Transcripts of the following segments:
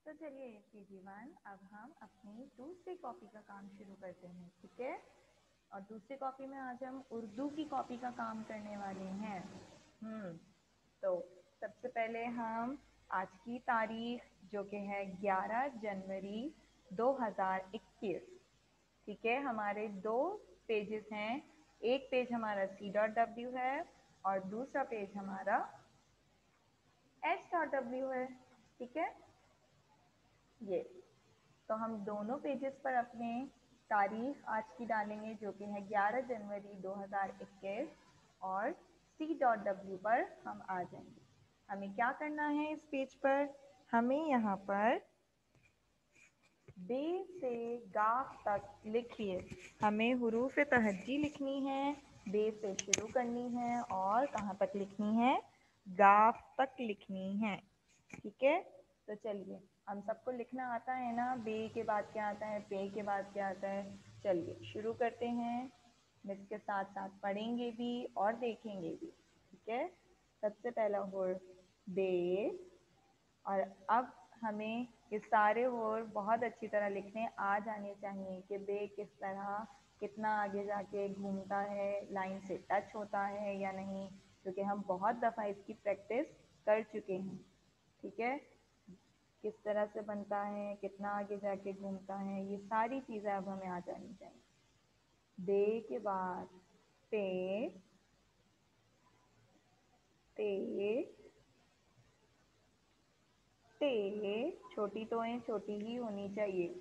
तो चलिए KG1 अब हम अपनी दूसरी कॉपी का काम शुरू करते हैं, ठीक है। और दूसरी कॉपी में आज हम उर्दू की कॉपी का काम करने वाले हैं। तो सबसे पहले हम आज की तारीख जो कि है 11 जनवरी 2021, ठीक है। हमारे दो पेजेस हैं, एक पेज हमारा C.W है और दूसरा पेज हमारा H.W है, ठीक है। ये तो हम दोनों पेजेस पर अपने तारीख आज की डालेंगे जो कि है 11 जनवरी 2021 और C.W पर हम आ जाएंगे। हमें क्या करना है इस पेज पर, हमें यहाँ पर बे से गाफ तक लिखिए। हमें हुरूफ तहज्जी लिखनी है, बे से शुरू करनी है और कहाँ तक लिखनी है, गाफ तक लिखनी है, ठीक है। तो चलिए, हम सबको लिखना आता है ना, बे के बाद क्या आता है, पे के बाद क्या आता है। चलिए शुरू करते हैं, मिस के साथ साथ पढ़ेंगे भी और देखेंगे भी, ठीक है। सबसे पहला हुर्फ बे, और अब हमें ये सारे वर्ड बहुत अच्छी तरह लिखने आ जाने चाहिए कि बे किस तरह कितना आगे जाके घूमता है, लाइन से टच होता है या नहीं, क्योंकि हम बहुत दफ़ा इसकी प्रैक्टिस कर चुके हैं, ठीक है। किस तरह से बनता है, कितना आगे जाके घूमता है, ये सारी चीज़ें अब हमें आ जानी चाहिए। बे के बाद पे, ते, ते, छोटी तोएं छोटी ही होनी चाहिए।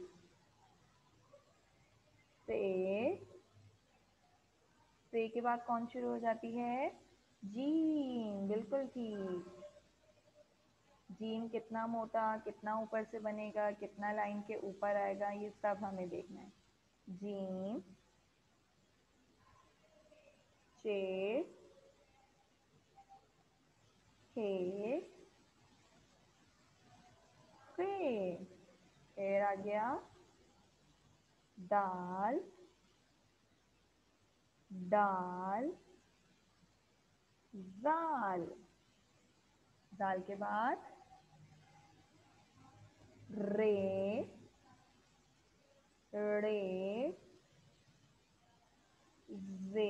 से के बाद कौन शुरू हो जाती है, जीम, बिल्कुल ठीक। जीम कितना मोटा, कितना ऊपर से बनेगा, कितना लाइन के ऊपर आएगा, ये सब हमें देखना है। जीम, चे, हे, फे, फिर आ गया दाल, दाल, जाल, दाल के बाद रे, रे, जे,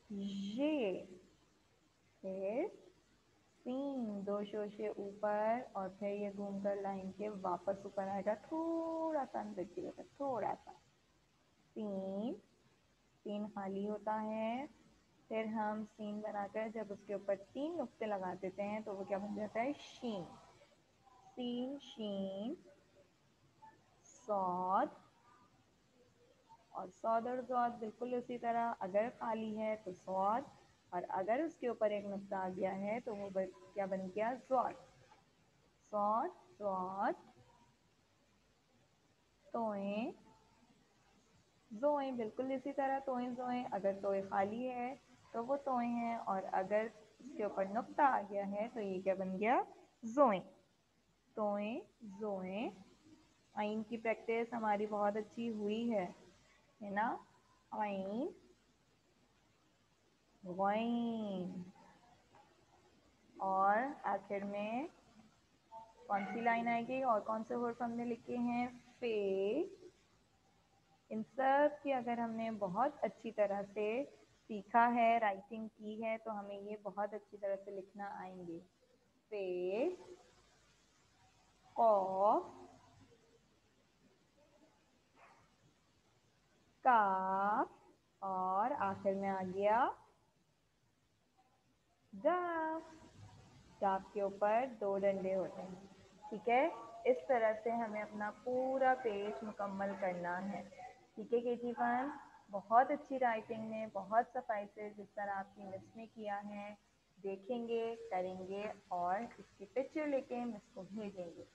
ये, फिर सीन, दो शोशे ऊपर और फिर ये घूमकर लाइन के वापस ऊपर आएगा, थोड़ा सा अंदर की तरफ, थोड़ा सा। सीन, सीन खाली होता है, फिर हम सीन बनाकर जब उसके ऊपर 3 नुक्ते लगा देते हैं तो वो क्या बन जाता है, शीन। सीन, शीन, सौद, और सौद और ज़ौद बिल्कुल उसी तरह, अगर खाली है तो सौद, और अगर उसके ऊपर एक नुक्ता आ गया है तो वो क्या बन गया, ज़ौद। सौद, ज़ौद, तोएं, ज़ोएं, बिल्कुल इसी तरह तोएं ज़ोएं, अगर तोएं खाली है तो वो तोएं हैं, और अगर इसके ऊपर नुक्ता आ गया है तो ये क्या बन गया, ज़ोएं। तोएं, ज़ोएं। आइन की प्रैक्टिस हमारी बहुत अच्छी हुई है ना। आइन, वाइन, और आखिर में कौन सी लाइन आएगी और कौन से वर्ड हमने लिखे हैं, फे। इन सब की अगर हमने बहुत अच्छी तरह से सीखा है, राइटिंग की है, तो हमें ये बहुत अच्छी तरह से लिखना आएंगे। पे, कॉफ, काफ, और आखिर में आ गया गाफ। गाफ के ऊपर 2 डंडे होते हैं, ठीक है। इस तरह से हमें अपना पूरा पेज मुकम्मल करना है, ठीक है KG1। बहुत अच्छी राइटिंग में बहुत सफाई से जिस तरह आपकी मिस ने किया है, देखेंगे, करेंगे और इसकी पिक्चर लेके मिस को भेजेंगे।